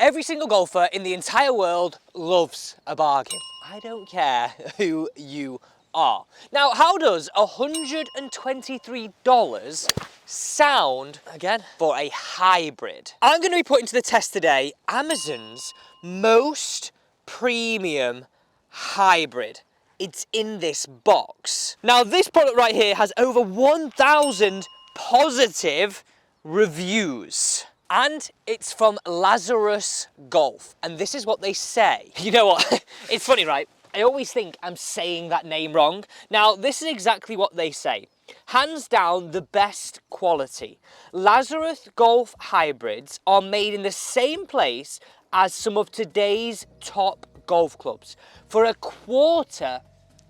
Every single golfer in the entire world loves a bargain. I don't care who you are. Now, how does $123 sound, again, for a hybrid? I'm going to be putting to the test today Amazon's most premium hybrid. It's in this box. Now, this product right here has over 1,000 positive reviews. And it's from Lazarus Golf. And this is what they say. You know what? It's funny, right? I always think I'm saying that name wrong. Now, this is exactly what they say. Hands down, the best quality. Lazarus Golf hybrids are made in the same place as some of today's top golf clubs for a quarter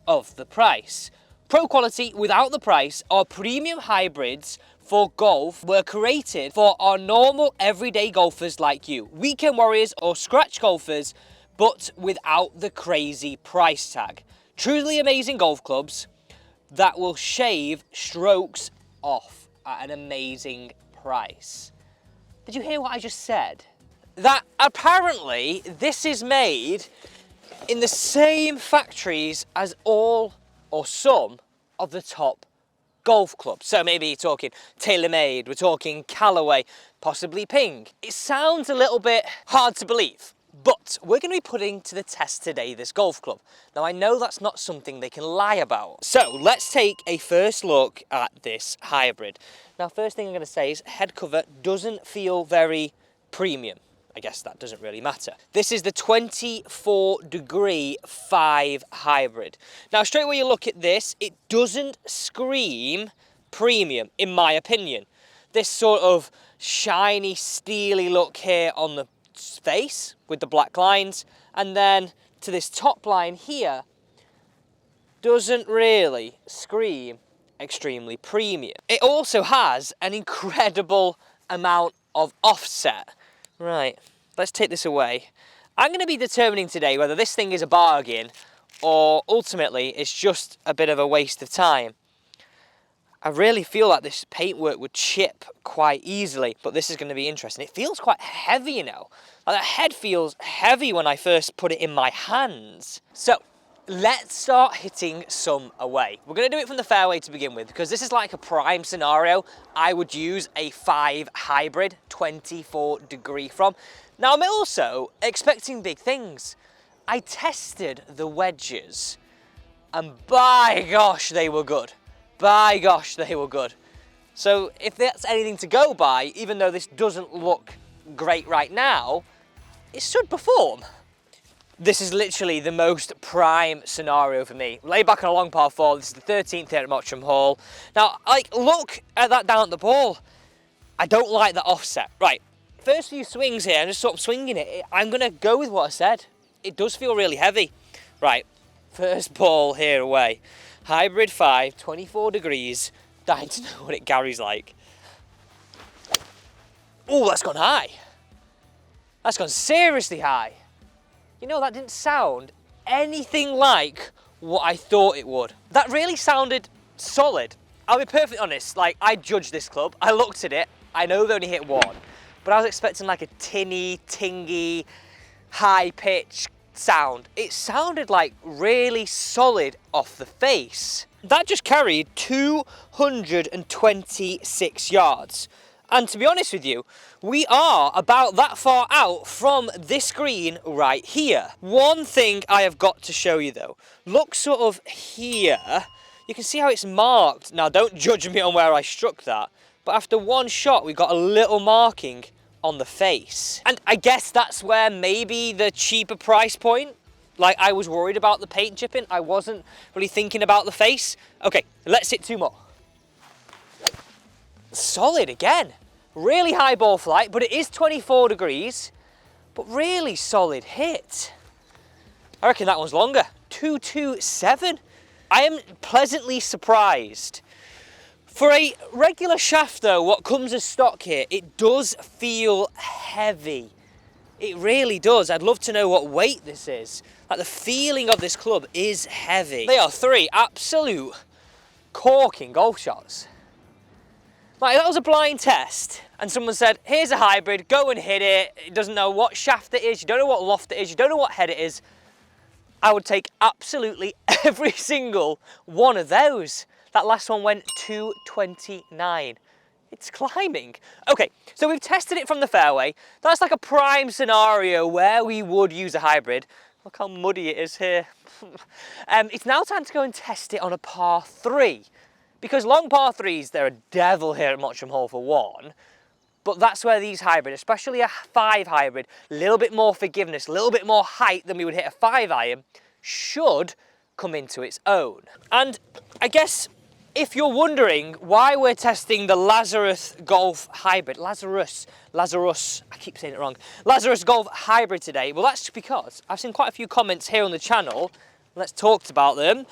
of the price. Pro quality without the price, our premium hybrids for golf were created for our normal everyday golfers like you, weekend warriors or scratch golfers, but without the crazy price tag. Truly amazing golf clubs that will shave strokes off at an amazing price. Did you hear what I just said? That apparently this is made in the same factories as all or some of the top golf clubs. So maybe you're talking TaylorMade, we're talking Callaway, possibly Ping. It sounds a little bit hard to believe, but we're going to be putting to the test today this golf club. Now, I know that's not something they can lie about. So let's take a first look at this hybrid. Now, first thing I'm going to say is head cover doesn't feel very premium. I guess that doesn't really matter. This is the 24 degree 5 hybrid. Now, straight away you look at this, it doesn't scream premium, in my opinion. This sort of shiny, steely look here on the face with the black lines, and then to this top line here, doesn't really scream extremely premium. It also has an incredible amount of offset. Right, let's take this away. I'm going to be determining today whether this thing is a bargain or ultimately it's just a bit of a waste of time. I really feel like this paintwork would chip quite easily, but this is going to be interesting. It feels quite heavy, you know. Like the head feels heavy when I first put it in my hands. So let's start hitting some away. We're going to do it from the fairway to begin with, because this is like a prime scenario I would use a 5 hybrid 24 degree from. Now, I'm also expecting big things. I tested the wedges and by gosh, they were good. By gosh, they were good. So if that's anything to go by, even though this doesn't look great right now, it should perform. This is literally the most prime scenario for me. Lay back on a long par 4. This is the 13th here at Mottram Hall. Now, like, look at that down at the ball. I don't like the offset. Right, first few swings here, I'm just sort of swinging it. I'm going to go with what I said. It does feel really heavy. Right, first ball here away. Hybrid 5, 24 degrees. Dying to know what it carries like. Oh, that's gone high. That's gone seriously high. You know, that didn't sound anything like what I thought it would. That really sounded solid. I'll be perfectly honest, like, I judged this club. I looked at it. I know they only hit one, but I was expecting like a tinny, tingy, high pitch sound. It sounded like really solid off the face. That just carried 226 yards. And to be honest with you, we are about that far out from this green right here. One thing I have got to show you though, look sort of here, you can see how it's marked. Now don't judge me on where I struck that, but after one shot we've got a little marking on the face. And I guess that's where maybe the cheaper price point, like I was worried about the paint chipping, I wasn't really thinking about the face. Okay, let's hit 2 more. Solid again. Really high ball flight, but it is 24 degrees, but really solid hit. I reckon that one's longer. 227. I am pleasantly surprised. For a regular shaft though, what comes as stock here, it does feel heavy. It really does. I'd love to know what weight this is. Like, the feeling of this club is heavy. They are 3 absolute corking golf shots. Like, that was a blind test, and someone said, here's a hybrid, go and hit it. It doesn't know what shaft it is, you don't know what loft it is, you don't know what head it is. I would take absolutely every single one of those. That last one went 229. It's climbing. Okay, so we've tested it from the fairway. That's like a prime scenario where we would use a hybrid. Look how muddy it is here. It's now time to go and test it on a par 3. Because long par 3s, they're a devil here at Mottram Hall for one. But that's where these hybrid, especially a 5 hybrid, a little bit more forgiveness, a little bit more height than we would hit a 5 iron, should come into its own. And I guess if you're wondering why we're testing the Lazarus Golf Hybrid, Lazarus, I keep saying it wrong, Lazarus Golf Hybrid today, well, that's because I've seen quite a few comments here on the channel, let's talk about them,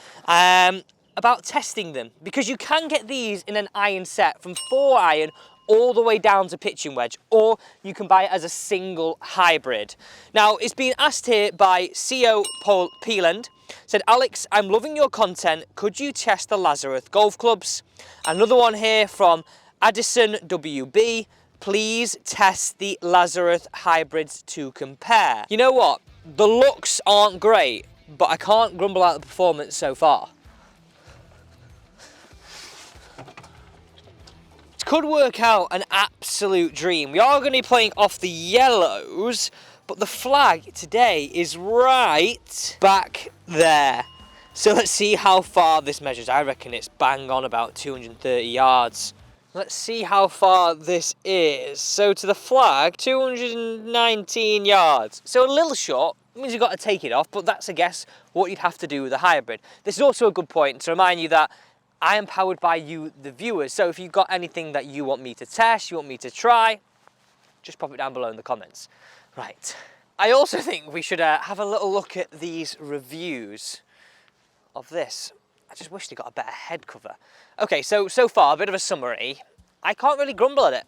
about testing them. Because you can get these in an iron set from 4 iron all the way down to pitching wedge, or you can buy it as a single hybrid. Now, it's been asked here by CO Paul Peeland, said, Alex, I'm loving your content. Could you test the Lazarus golf clubs? Another one here from Addison WB, please test the Lazarus hybrids to compare. You know what? The looks aren't great, but I can't grumble at the performance so far. Could work out an absolute dream. We are going to be playing off the yellows, but the flag today is right back there. So let's see how far this measures. I reckon it's bang on about 230 yards. Let's see how far this is. So to the flag, 219 yards. So a little short. It means you've got to take it off, but that's, I guess, what you'd have to do with a hybrid. This is also a good point to remind you that I am powered by you, the viewers. So if you've got anything that you want me to test, you want me to try, just pop it down below in the comments. Right. I also think we should have a little look at these reviews of this. I just wish they got a better head cover. Okay, so far, a bit of a summary. I can't really grumble at it.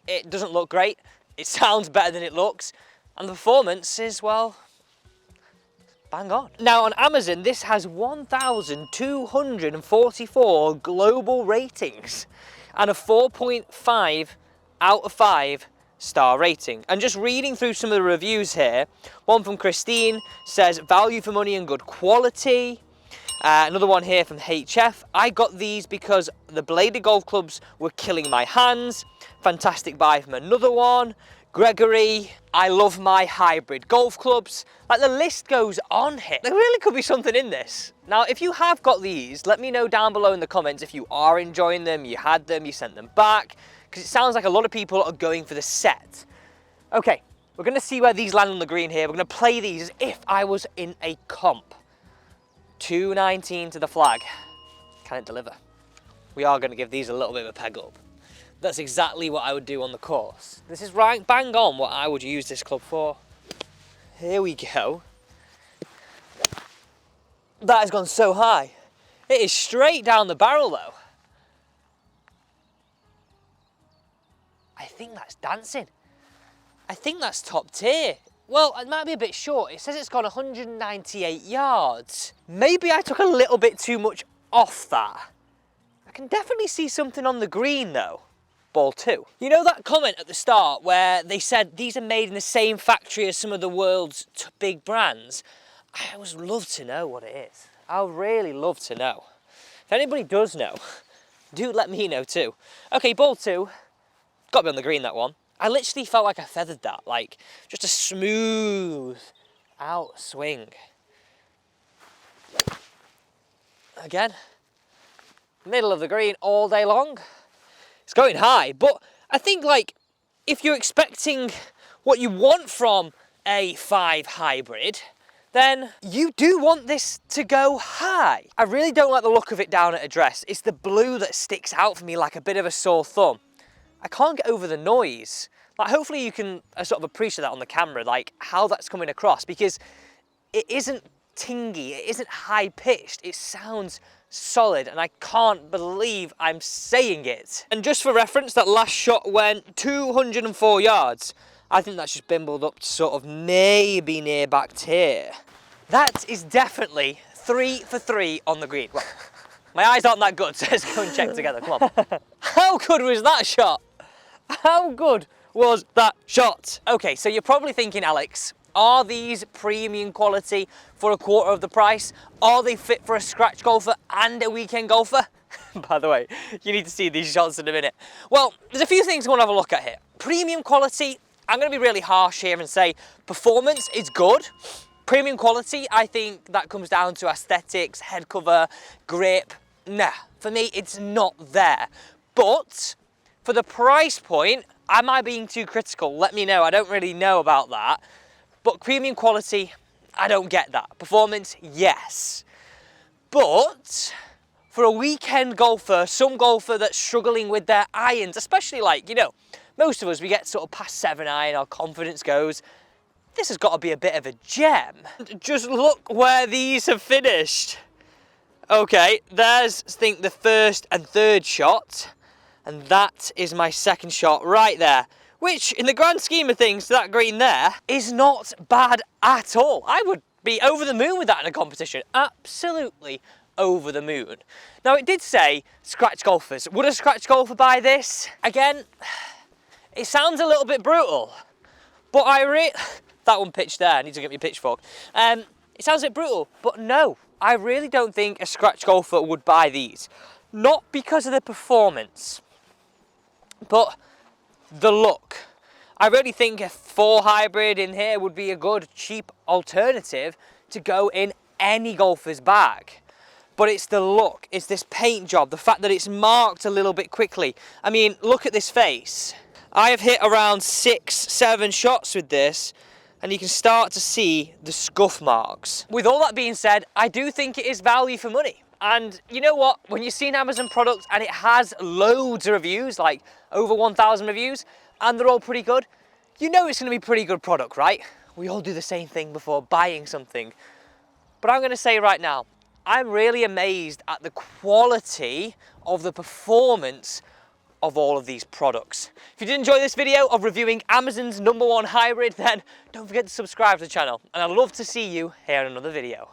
It doesn't look great. It sounds better than it looks. And the performance is, well, bang on. Now on Amazon, this has 1,244 global ratings and a 4.5 out of 5 star rating. And just reading through some of the reviews here, one from Christine says, value for money and good quality. Another one here from HF, I got these because the bladed golf clubs were killing my hands. Fantastic buy from another one. Gregory, I love my hybrid golf clubs. Like, the list goes on here. There really could be something in this. Now, if you have got these, let me know down below in the comments if you are enjoying them, you had them, you sent them back, because it sounds like a lot of people are going for the set. Okay, we're going to see where these land on the green here. We're going to play these as if I was in a comp. 219 to the flag. Can it deliver? We are going to give these a little bit of a peg up. That's exactly what I would do on the course. This is right bang on what I would use this club for. Here we go. That has gone so high. It is straight down the barrel though. I think that's dancing. I think that's top tier. Well, it might be a bit short. It says it's gone 198 yards. Maybe I took a little bit too much off that. I can definitely see something on the green though. Ball 2. You know that comment at the start where they said these are made in the same factory as some of the world's big brands? I would love to know what it is. I would really love to know. If anybody does know, do let me know too. Okay, ball 2. Got to be on the green, that one. I literally felt like I feathered that, like just a smooth out swing. Again, middle of the green all day long. It's going high, but I think, like, if you're expecting what you want from a 5 hybrid, then you do want this to go high. I really don't like the look of it down at address. It's the blue that sticks out for me like a bit of a sore thumb. I can't get over the noise. Like, hopefully you can sort of appreciate that on the camera, like how that's coming across, because it isn't tingy, it isn't high pitched, it sounds solid, and I can't believe I'm saying it. And just for reference, that last shot went 204 yards. I think that's just bimbled up to sort of maybe near back tier. That is definitely 3 for 3 on the green. Well, My eyes aren't that good, so let's go and check together. Come on. How good was that shot? How good was that shot? Okay, so you're probably thinking, Alex, are these premium quality for a quarter of the price? Are they fit for a scratch golfer and a weekend golfer? By the way, you need to see these shots in a minute. Well, there's a few things I want to have a look at here. Premium quality, I'm going to be really harsh here and say performance is good. Premium quality, I think that comes down to aesthetics, head cover, grip. Nah, for me, it's not there. But for the price point, am I being too critical? Let me know. I don't really know about that. But premium quality, I don't get that. Performance, yes. But for a weekend golfer, some golfer that's struggling with their irons, especially like, you know, most of us, we get sort of past 7 iron, our confidence goes. This has got to be a bit of a gem. Just look where these have finished. Okay, there's, I think, the first and third shot. And that is my second shot right there. Which, in the grand scheme of things, that green there is not bad at all. I would be over the moon with that in a competition. Absolutely over the moon. Now, it did say scratch golfers. Would a scratch golfer buy this? Again, it sounds a little bit brutal, but that one pitched there. I need to get me a pitchfork. It sounds a bit brutal, but no, I really don't think a scratch golfer would buy these. Not because of the performance, but the look. I really think a 4 hybrid in here would be a good, cheap alternative to go in any golfer's bag. But it's the look, it's this paint job, the fact that it's marked a little bit quickly. I mean, look at this face. I have hit around 6, 7 shots with this, and you can start to see the scuff marks. With all that being said, I do think it is value for money. And you know what? When you see an Amazon product and it has loads of reviews, like over 1,000 reviews, and they're all pretty good, you know it's gonna be a pretty good product, right? We all do the same thing before buying something. But I'm gonna say right now, I'm really amazed at the quality of the performance of all of these products. If you did enjoy this video of reviewing Amazon's #1 hybrid, then don't forget to subscribe to the channel. And I'd love to see you here in another video.